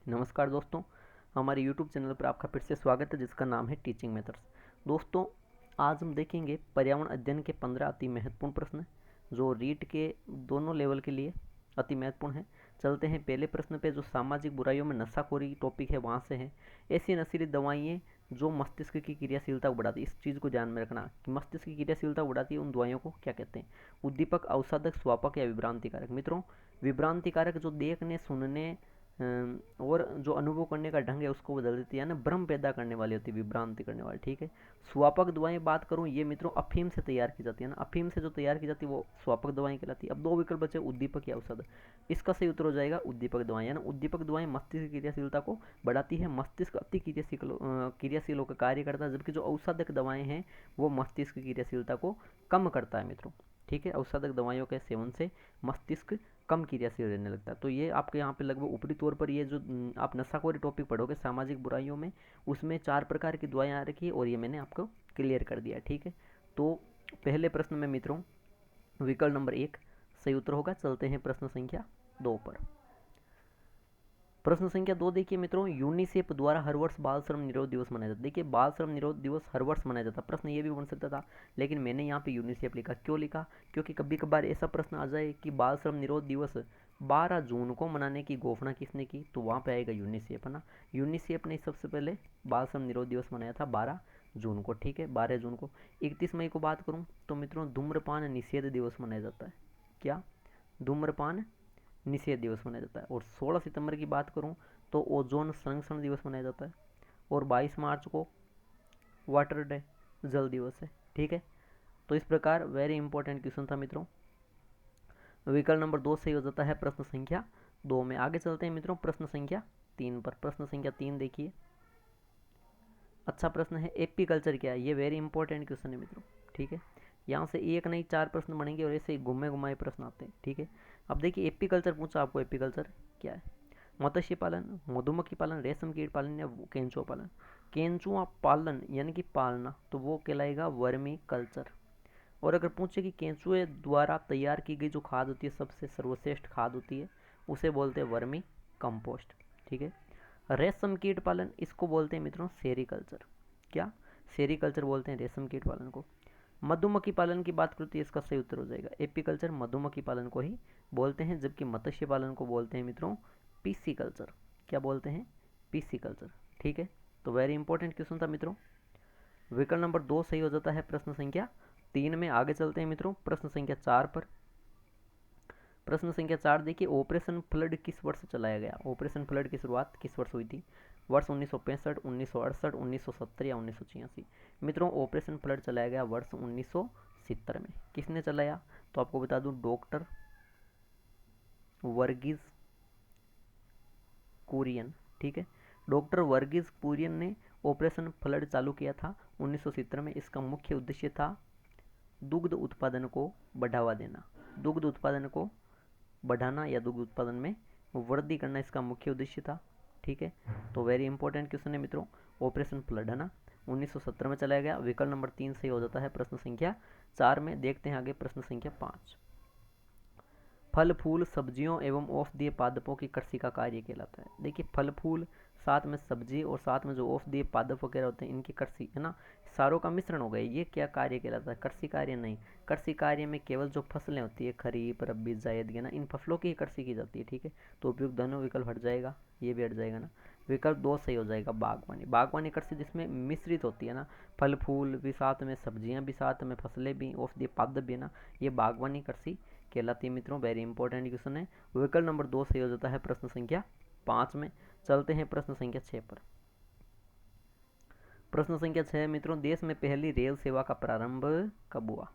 नमस्कार दोस्तों, हमारे YouTube चैनल पर आपका फिर से स्वागत है जिसका नाम है टीचिंग मेथड्स। दोस्तों, आज हम देखेंगे पर्यावरण अध्ययन के 15 अति महत्वपूर्ण प्रश्न जो रीट के दोनों लेवल के लिए अति महत्वपूर्ण है। चलते हैं पहले प्रश्न पे, जो सामाजिक बुराइयों में नशाखोरी टॉपिक है वहाँ से है। ऐसी नशीली दवाइयाँ जो मस्तिष्क की क्रियाशीलता को बढ़ाती है, इस चीज़ को ध्यान में रखना कि मस्तिष्क की क्रियाशीलता को बढ़ाती है, उन दवाइयों को क्या कहते हैं? उद्दीपक, अवसादक, स्वापक या विभ्रांतिकारक। मित्रों, विभ्रांतिकारक जो देखने, सुनने और जो अनुभव करने का ढंग है उसको बदल देती है ना, भ्रम पैदा करने वाली होती है, विभ्रांति करने वाली। ठीक है। स्वापक दवाएं बात करूं, ये मित्रों अफीम से तैयार की जाती है ना, अफीम से जो तैयार की जाती है वो स्वापक दवाएं कहलाती है। अब दो विकल्प बचे, उद्दीपक या औषध। इसका सही उत्तर हो जाएगा उद्दीपक दवाएं, है ना। उद्दीपक दवाएं मस्तिष्क की क्रियाशीलता को बढ़ाती है, मस्तिष्क अति क्रियाशील होकर कार्य करता है, जबकि जो औषधक दवाएं हैं वो मस्तिष्क की क्रियाशीलता को कम करता है मित्रों। ठीक है। औषधक दवाइयों के सेवन से मस्तिष्क कम क्रियाशील रहने लगता है। तो ये आपके यहाँ पे लगभग ऊपरी तौर पर ये जो आप नशाखोरी टॉपिक पढ़ोगे सामाजिक बुराइयों में, उसमें 4 प्रकार की दवाएं आ रखी है और ये मैंने आपको क्लियर कर दिया। ठीक है। तो पहले प्रश्न में मित्रों विकल्प नंबर 1 सही उत्तर होगा। चलते हैं प्रश्न संख्या 2 पर। प्रश्न संख्या 2 देखिए मित्रों, यूनिसेफ द्वारा हर वर्ष बाल श्रम निरोध दिवस मनाया जाता है। देखिए, बाल श्रम निरोध दिवस हर वर्ष मनाया जाता है। प्रश्न ये भी बन सकता था, लेकिन मैंने यहाँ पे यूनिसेफ लिखा। क्यों लिखा? क्योंकि कभी कभार ऐसा प्रश्न आ जाए कि बाल श्रम निरोध दिवस 12 जून को मनाने की घोषणा किसने की, तो वहाँ पे आएगा यूनिसेफ, है ना। यूनिसेफ ने सबसे पहले बाल श्रम निरोध दिवस मनाया था 12 जून को। ठीक है, 12 जून को। 31 मई को बात करूँ तो मित्रों धूम्रपान निषेध दिवस मनाया जाता है। क्या? धूम्रपान निषेध दिवस मनाया जाता है। और 16 सितंबर की बात करूं तो ओजोन संरक्षण दिवस मनाया जाता है। और 22 मार्च को वाटर डे, जल दिवस है। ठीक है। तो इस प्रकार वेरी इंपॉर्टेंट क्वेश्चन था मित्रों। विकल्प नंबर 2 सही हो जाता है प्रश्न संख्या 2 में। आगे चलते हैं मित्रों प्रश्न संख्या 3 पर। प्रश्न संख्या 3 देखिए, अच्छा प्रश्न है। एपीकल्चर क्या है? ये वेरी इंपॉर्टेंट क्वेश्चन है मित्रों। ठीक है। यहाँ से एक नहीं 4 प्रश्न बनेंगे और ऐसे ही घुमे घुमाए प्रश्न आते हैं। ठीक है। अब देखिए, एपीकल्चर पूछा आपको, एपीकल्चर क्या है? मत्स्य पालन, मधुमक्खी पालन, रेशम कीट पालन या केंचुआ पालन। केंचुआ पालन यानी कि पालना, तो वो कहलाएगा वर्मी कल्चर। और अगर पूछे कि केंचुए द्वारा तैयार की गई जो खाद होती है, सबसे सर्वश्रेष्ठ खाद होती है, उसे बोलते हैं वर्मी कंपोस्ट। ठीक है। रेशम कीट पालन, इसको बोलते हैं मित्रों सेरीकल्चर। क्या? सेरीकल्चर बोलते हैं रेशम कीट पालन को। मधुमक्खी पालन की बात करती है, इसका सही उत्तर हो जाएगा एपीकल्चर, मधुमक्खी पालन को ही बोलते हैं, जबकि मत्स्य पालन को बोलते हैं मित्रों पीसी कल्चर। क्या बोलते हैं? PC culture. ठीक है। तो वेरी इंपॉर्टेंट क्वेश्चन था मित्रों। विकल्प नंबर 2 सही हो जाता है प्रश्न संख्या 3 में। आगे चलते हैं मित्रों प्रश्न संख्या 4 पर। प्रश्न संख्या 4 देखिए, ऑपरेशन फ्लड किस वर्ष चलाया गया? ऑपरेशन फ्लड की शुरुआत किस वर्ष हुई थी? वर्ष 1965, 1968, 1970 या 1986? मित्रों, ऑपरेशन फ्लड चलाया गया वर्ष 1970 में। किसने चलाया? तो आपको बता दूं, डॉक्टर वर्गीज कुरियन। ठीक है। डॉक्टर वर्गीज कुरियन ने ऑपरेशन फ्लड चालू किया था 1970 में। इसका मुख्य उद्देश्य था दुग्ध उत्पादन को बढ़ावा देना। दुग्ध उत्पादन को बढ़ाना या दुग्ध उत्पादन में वृद्धि करना इसका मुख्य उद्देश्य था। ठीक है। तो वेरी इंपॉर्टेंट क्वेश्चन है मित्रों, ऑपरेशन फ्लड, है ना, 1970 में चलाया गया। विकल्प नंबर 3 सही हो जाता है प्रश्न संख्या 4 में। देखते हैं आगे प्रश्न संख्या 5। फल फूल सब्जियों एवं औषधीय पादपों की कृषि का कार्य कहलाता है। देखिए, फल फूल साथ में सब्जी और साथ में जो औषधीय पादप वगैरह होते हैं, इनकी कृषि, है ना, सारों का मिश्रण हो गया। ये क्या कार्य कहलाता है? कृषि कार्य नहीं। कृषि कार्य में केवल जो फसलें होती है, खरीफ, रबी, जायद, ना, इन फसलों की कृषि की जाती है। ठीक है। तो उपयुक्त दोनों विकल्प हट जाएगा, ये भी हट जाएगा ना। विकल्प 2 सही हो जाएगा बागवानी। बागवानी कृषि जिसमें मिश्रित होती है ना, फल फूल भी साथ में, सब्जियां भी साथ में, फसलें भी, औषधीय पादप भी, ना, ये बागवानी कृषि कहलाती है मित्रों। वेरी इंपॉर्टेंट क्वेश्चन है। विकल्प नंबर 2 सही हो जाता है प्रश्न संख्या 5 में। चलते हैं प्रश्न संख्या 6 पर। प्रश्न संख्या 6 मित्रों, देश में पहली रेल सेवा का प्रारंभ कब हुआ?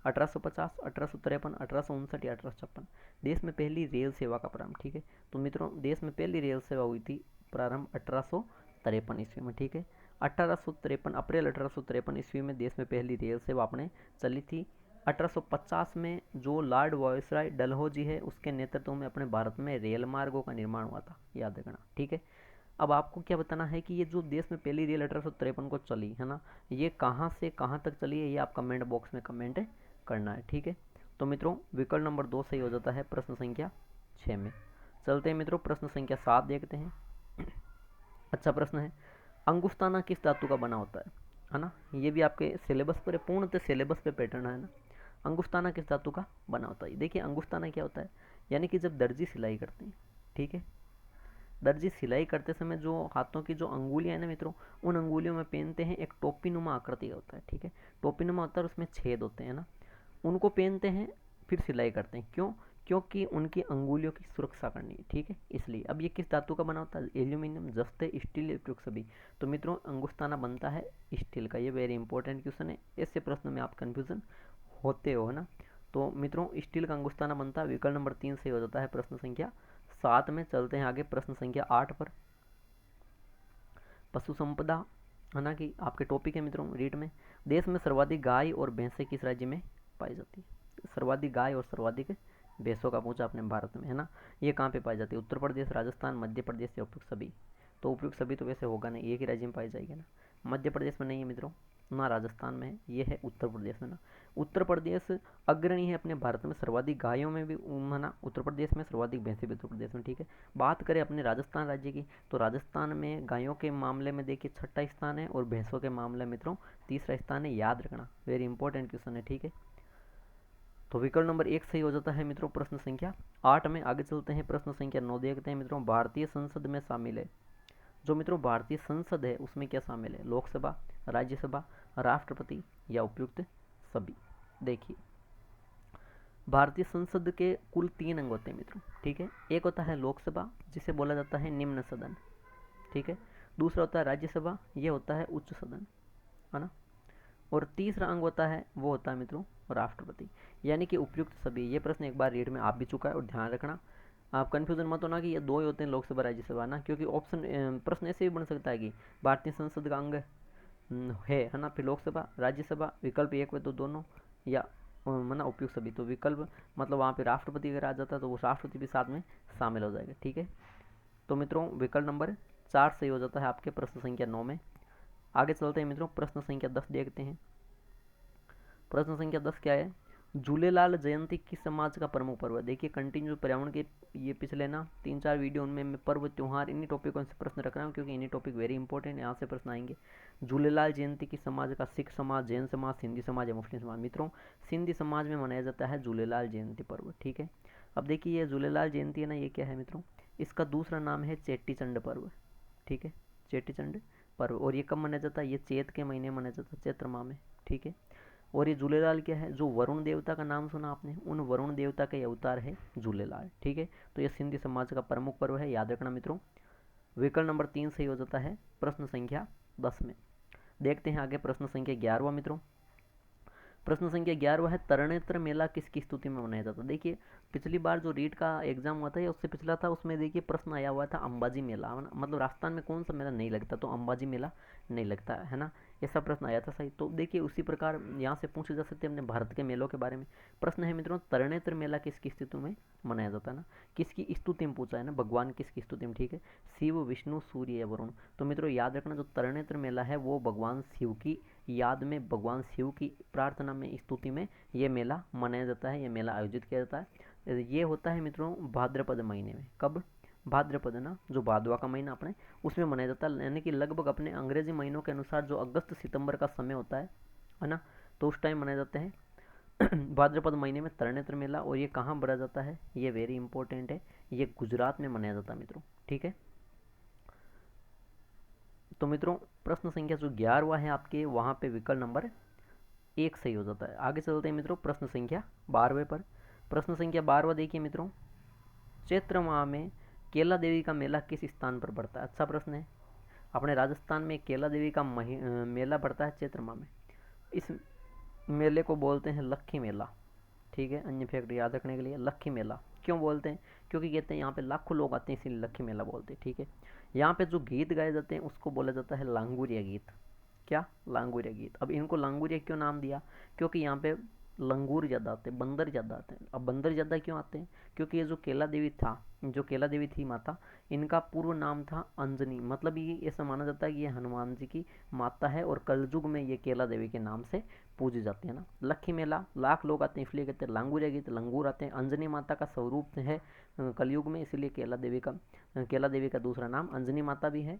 1850, 1853, 1859 या 1856? देश में पहली रेल सेवा का प्रारंभ। ठीक है। तो मित्रों, देश में पहली रेल सेवा हुई थी प्रारंभ 1853 ईस्वी में। ठीक है। 1853 अप्रैल 1853 ईस्वी में देश में पहली रेल सेवा अपने चली थी। 1850 में जो लॉर्ड वायसराय डलहौजी है, उसके नेतृत्व में अपने भारत में रेल मार्गों का निर्माण हुआ था, याद रखना। ठीक है। अब आपको क्या बताना है कि ये जो देश में पहली रेल 1853 को चली है ना, ये कहाँ से कहाँ तक चली है, ये आप कमेंट बॉक्स में कमेंट करना है। ठीक है। तो मित्रों, विकल्प नंबर 2 सही हो जाता है प्रश्न संख्या 6 में। चलते हैं मित्रों प्रश्न संख्या 7 देखते हैं। अच्छा प्रश्न है, अंगुस्ताना किस धातु का बना होता है ना? ये भी आपके सिलेबस पर है, पूर्णतः सिलेबस पे पैटर्न है ना। अंगुस्ताना किस धातु का बना होता है? देखिए अंगुस्ताना क्या होता है, यानी कि जब दर्जी सिलाई करते हैं, ठीक है, दर्जी सिलाई करते समय जो हाथों की जो अंगुलियां हैं ना मित्रों, उन अंगुलियों में पहनते हैं एक टोपी नुमा आकृति का होता है, ठीक है, टोपी नुमा होता है और उसमें छेद होते हैं ना, उनको पहनते हैं फिर सिलाई करते हैं। क्यों? क्योंकि उनकी अंगुलियों की सुरक्षा करनी है, ठीक है, इसलिए। अब ये किस धातु का बना होता है? एल्यूमिनियम, जस्ते, स्टील, उपयुक्त सभी। तो मित्रों अंगुस्ताना बनता है स्टील का। ये वेरी इंपॉर्टेंट क्वेश्चन है, ऐसे प्रश्न में आप कंफ्यूजन होते हो ना। तो मित्रों स्टील का अंगुस्ताना बनता है। विकल्प नंबर 3 सही हो जाता है प्रश्न संख्या 7 में। चलते हैं आगे प्रश्न संख्या 8 पर। पशु संपदा है ना कि आपके टॉपिक है मित्रों रीड में। देश में सर्वाधिक गाय और भैंसें किस राज्य में पाई जाती है? सर्वाधिक गाय और सर्वाधिक भैंसों का पूछा आपने भारत में, है ना। ये कहाँ पे पाई जाती है? उत्तर प्रदेश, राजस्थान, मध्य प्रदेश या उपयुक्त सभी? तो उपयुक्त सभी तो वैसे होगा नहीं, एक ही राज्य में पाई जाएगी ना। मध्य प्रदेश में नहीं है मित्रों, ना राजस्थान में है, ये है उत्तर प्रदेश में ना। उत्तर प्रदेश अग्रणी है अपने भारत में सर्वाधिक गायों में भी, है ना। उत्तर प्रदेश में सर्वाधिक भैंसें भी उत्तर प्रदेश में, ठीक है। बात करें अपने राजस्थान राज्य की, तो राजस्थान में गायों के मामले में देखिए 6ठा स्थान है और भैंसों के मामले में मित्रों 3रा स्थान है। याद रखना, वेरी इंपॉर्टेंट क्वेश्चन है, ठीक है। तो विकल्प नंबर 1 सही हो जाता है मित्रों प्रश्न संख्या 8 में। आगे चलते हैं प्रश्न संख्या 9 देखते हैं मित्रों। भारतीय संसद में शामिल है, जो मित्रों भारतीय संसद है उसमें क्या शामिल है? लोकसभा, राज्यसभा, राष्ट्रपति या उपयुक्त सभी? देखिए भारतीय संसद के कुल 3 अंग होते हैं मित्रों, ठीक है। एक होता है लोकसभा, जिसे बोला जाता है निम्न सदन, ठीक है। दूसरा होता है राज्यसभा, ये होता है उच्च सदन, है ना। और तीसरा अंग होता है वो होता है मित्रों राष्ट्रपति, यानी कि उपयुक्त सभी। ये प्रश्न एक बार रीड में आप भी चुका है और ध्यान रखना, आप कन्फ्यूजन मत होना कि ये दो ही होते हैं लोकसभा राज्यसभा ना, क्योंकि ऑप्शन प्रश्न ऐसे भी बन सकता है कि भारतीय संसद का अंग है ना, फिर लोकसभा, राज्यसभा, विकल्प एक में तो दोनों, या ना उपयुक्त सभी। तो विकल्प मतलब वहाँ पे राष्ट्रपति अगर आ जाता है तो वो राष्ट्रपति भी साथ में शामिल हो जाएगा, ठीक है। तो मित्रों विकल्प नंबर 4 सही हो जाता है आपके प्रश्न संख्या 9 में। आगे चलते हैं मित्रों प्रश्न संख्या 10 देखते हैं। प्रश्न संख्या 10 क्या है? झूलेलाल जयंती किस समाज का प्रमुख पर्व है? देखिए कंटिन्यू पर्यावरण के ये पिछले ना 3-4 वीडियो उनमें मैं पर्व त्योहार इन्हीं टॉपिकों से प्रश्न रख रहा हूँ, क्योंकि इन्हीं टॉपिक वेरी इंपॉर्टेंट है, यहाँ से प्रश्न आएंगे। झूलेलाल जयंती किस समाज का? सिख समाज, जैन समाज, सिंधी समाज या मुस्लिम समाज? मित्रों सिंधी समाज में मनाया जाता है झूलेलाल जयंती पर्व, ठीक है। अब देखिए ये झूलेलाल जयंती है ना, ये क्या है मित्रों? इसका दूसरा नाम है चेटी चंड पर्व, ठीक है, चेटी चंड पर्व। और ये कब मनाया जाता है? ये चैत के महीने मनाया जाता है, चैत्र माह में, ठीक है। और ये झूलेलाल क्या है? जो वरुण देवता का नाम सुना आपने, उन वरुण देवता के अवतार है झूलेलाल, ठीक है। तो ये सिंधी समाज का प्रमुख पर्व है, याद रखना मित्रों। विकल्प नंबर 3 सही हो जाता है प्रश्न संख्या 10 में। देखते हैं आगे प्रश्न संख्या 11 मित्रों। प्रश्न संख्या 11 है, तरणेत्र मेला किसकी स्तुति में मनाया जाता है? देखिए पिछली बार जो रीट का एग्जाम हुआ था या उससे पिछला था, उसमें देखिए प्रश्न आया हुआ था अंबाजी मेला, मतलब राजस्थान में कौन सा मेला नहीं लगता, तो अंबाजी मेला नहीं लगता है ना, ऐसा प्रश्न आया था सही। तो देखिए उसी प्रकार यहाँ से पूछे जा सकते हैं अपने भारत के मेलों के बारे में। प्रश्न है मित्रों तरणेत्र मेला किसकी स्तुति में मनाया जाता है ना, किसकी स्तुति में पूछा है ना, भगवान किसकी स्तुति में, ठीक है, शिव, विष्णु, सूर्य या वरुण। तो मित्रों याद रखना जो तरणेत्र मेला है वो भगवान शिव की याद में, भगवान शिव की प्रार्थना में, स्तुति में ये मेला मनाया जाता है, ये मेला आयोजित किया जाता है। ये होता है मित्रों भाद्रपद महीने में। कब? भाद्रपद ना, जो भादवा का महीना अपने उसमें मनाया जाता है, यानी कि लगभग अपने अंग्रेजी महीनों के अनुसार जो अगस्त सितंबर का समय होता है ना, तो उस टाइम मनाए जाते हैं भाद्रपद महीने में तरणेत्र मेला। और ये कहाँ भरा जाता है? ये वेरी इंपॉर्टेंट है, ये गुजरात में मनाया जाता है मित्रों, ठीक है। तो मित्रों प्रश्न संख्या जो 11 है आपके, वहाँ पे विकल्प नंबर 1 सही हो जाता है। आगे चलते हैं मित्रों प्रश्न संख्या 12 पर। प्रश्न संख्या 12 देखिए मित्रों, चैत्र माह में केला देवी का मेला किस स्थान पर पड़ता है? अच्छा प्रश्न है। अपने राजस्थान में केला देवी का मेला पड़ता है चैत्र माह में। इस मेले को बोलते हैं लक्खी मेला, ठीक है। अन्य फैक्ट याद रखने के लिए, लक्खी मेला क्यों बोलते हैं? क्योंकि कहते हैं यहाँ पे लाखों लोग आते हैं, इसीलिए लक्खी मेला बोलते हैं, ठीक है। यहाँ पे जो गीत गाए जाते हैं उसको बोला जाता है लांगुरिया गीत। क्या? लांगुरिया गीत। अब इनको लांगुरिया क्यों नाम दिया? क्योंकि यहाँ पे लंगूर ज़्यादा आते हैं, बंदर ज़्यादा आते हैं। अब बंदर ज़्यादा क्यों आते हैं? क्योंकि ये जो केला देवी था, जो केला देवी थी माता, इनका पूर्व नाम था अंजनी, मतलब ये ऐसा माना जाता है कि ये हनुमान जी की माता है और कलयुग में ये केला देवी के नाम से पूजी जाती है ना। लक्खी मेला, लाख लोग आते हैं इसलिए कहते हैं लांगुरिया गीत, लंगूर आते हैं। अंजनी माता का स्वरूप है कलयुग में, इसलिए केला देवी का दूसरा नाम अंजनी माता भी है।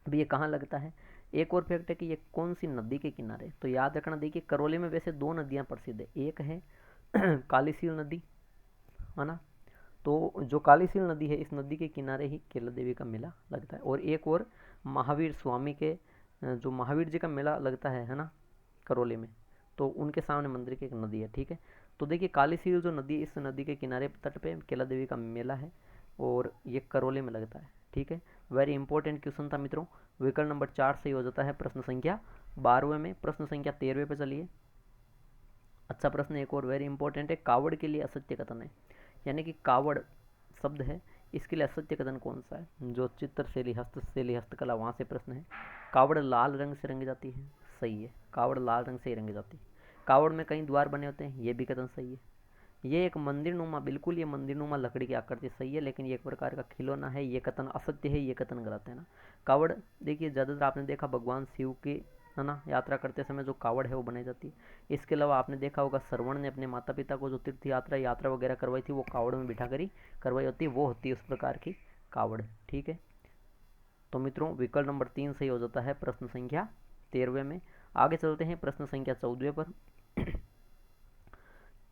अभी ये कहाँ लगता है? एक और फैक्ट है कि ये कौन सी नदी के किनारे, तो याद रखना, देखिए करौली में वैसे दो नदियाँ प्रसिद्ध है, एक है कालीसील नदी, है ना, तो जो कालीसील नदी है इस नदी के किनारे ही केला देवी का मेला लगता है। और एक और महावीर स्वामी के जो महावीर जी का मेला लगता है ना, करौली में, तो उनके सामने मंदिर की एक नदी है, ठीक है। तो देखिए कालीसील जो नदी है, इस नदी के किनारे तट पे केला देवी का मेला है और ये करौली में लगता है, ठीक है। वेरी इंपॉर्टेंट क्वेश्चन था मित्रों। विकल्प नंबर 4 सही हो जाता है प्रश्न संख्या 12वें में। प्रश्न संख्या 13वें पे चलिए। अच्छा प्रश्न एक और वेरी इंपॉर्टेंट है, कावड़ के लिए असत्य कथन है, यानी कि कावड़ शब्द है, इसके लिए असत्य कथन कौन सा है? जो चित्रशैली हस्तशैली हस्तकला वहाँ से प्रश्न है। कावड़ लाल रंग से रंगी जाती है, सही है, कावड़ लाल रंग से ही रंगी जाती है। कावड़ में कई द्वार बने होते हैं, ये भी कथन सही है। ये एक मंदिर नुमा, बिल्कुल ये मंदिर नुमा लकड़ी की आकृति सही है, लेकिन ये एक प्रकार का खिलौना है, ये कथन असत्य है, ये कथन गलत है ना। कावड़ देखिए ज़्यादातर आपने देखा भगवान शिव की, है ना, यात्रा करते समय जो कावड़ है वो बनाई जाती है। इसके अलावा आपने देखा होगा श्रवण ने अपने माता पिता को जो तीर्थ यात्रा वगैरह करवाई थी वो कावड़ में बिठा कर ही करवाई होती है, वो होती है उस प्रकार की कावड़, ठीक है। तो मित्रों विकल्प नंबर 3 सही हो जाता है प्रश्न संख्या 13वें में। आगे चलते हैं प्रश्न संख्या 14वें पर।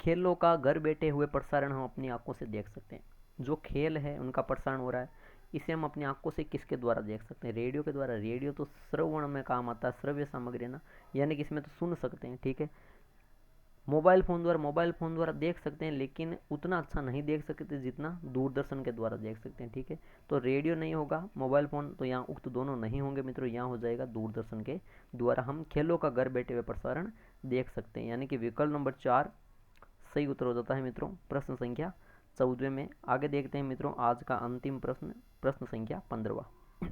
खेलों का घर बैठे हुए प्रसारण हम अपनी आंखों से देख सकते हैं। जो खेल है उनका प्रसारण हो रहा है, इसे हम अपनी आंखों से किसके द्वारा देख सकते हैं? रेडियो के द्वारा। रेडियो तो श्रवण में काम आता है, श्रव्य सामग्री ना, यानी कि इसमें तो सुन सकते हैं, ठीक है। मोबाइल फ़ोन द्वारा देख सकते हैं, लेकिन उतना अच्छा नहीं देख सकते जितना दूरदर्शन के द्वारा देख सकते हैं, ठीक है। तो रेडियो नहीं होगा, मोबाइल फ़ोन, तो यहाँ उक्त दोनों नहीं होंगे मित्रों, यहाँ हो जाएगा दूरदर्शन के द्वारा हम खेलों का घर बैठे हुए प्रसारण देख सकते हैं, यानी कि विकल्प नंबर 4 सही उत्तर हो जाता है मित्रों प्रश्न संख्या 14वें में। आगे देखते हैं मित्रों आज का अंतिम प्रश्न, प्रश्न संख्या 15वां।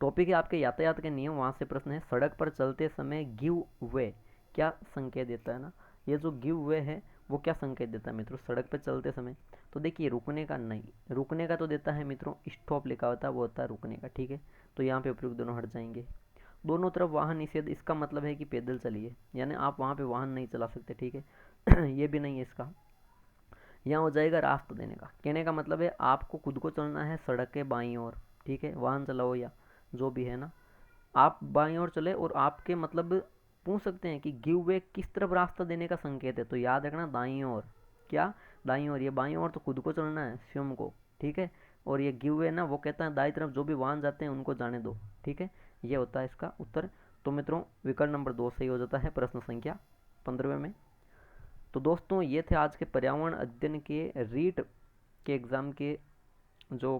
टॉपिक है आपके यातायात के नियम, वहाँ से प्रश्न है, सड़क पर चलते समय गिव वे क्या संकेत देता है ना। ये जो गिव वे है वो क्या संकेत देता है मित्रों सड़क पर चलते समय? तो देखिए रुकने का नहीं, रुकने का तो देता है मित्रों, स्टॉप लिखा होता है वो होता है रुकने का, ठीक है। तो यहाँ पे उपयुक्त दोनों हट जाएंगे। दोनों तरफ वाहन निषेध, इसका मतलब है कि पैदल चलिए, यानी आप वहाँ पे वाहन नहीं चला सकते, ठीक है। ये भी नहीं है इसका। यहाँ हो जाएगा रास्ता देने का, कहने का मतलब है आपको खुद को चलना है सड़क के बाईं ओर, ठीक है, वाहन चलाओ या जो भी है ना, आप बाईं ओर चले और आपके मतलब पूछ सकते हैं कि गिव वे किस तरफ रास्ता देने का संकेत है, तो याद रखना दाईं ओर। क्या? दाईं ओर। ये बाईं ओर तो खुद को चलना है स्वयं को, ठीक है। और ये गिव वे ना वो कहता है दाईं तरफ जो भी वाहन जाते हैं उनको जाने दो, ठीक है। ये होता है इसका उत्तर। तो मित्रों विकल्प नंबर 2 सही हो जाता है प्रश्न संख्या 15वें में। तो दोस्तों ये थे आज के पर्यावरण अध्ययन के रीट के एग्ज़ाम के जो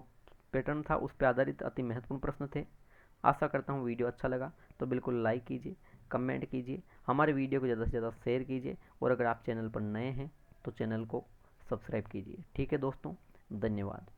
पैटर्न था उस पर आधारित अति महत्वपूर्ण प्रश्न थे। आशा करता हूँ वीडियो अच्छा लगा तो बिल्कुल लाइक कीजिए, कमेंट कीजिए, हमारे वीडियो को ज़्यादा से ज़्यादा शेयर कीजिए और अगर आप चैनल पर नए हैं तो चैनल को सब्सक्राइब कीजिए, ठीक है दोस्तों, धन्यवाद।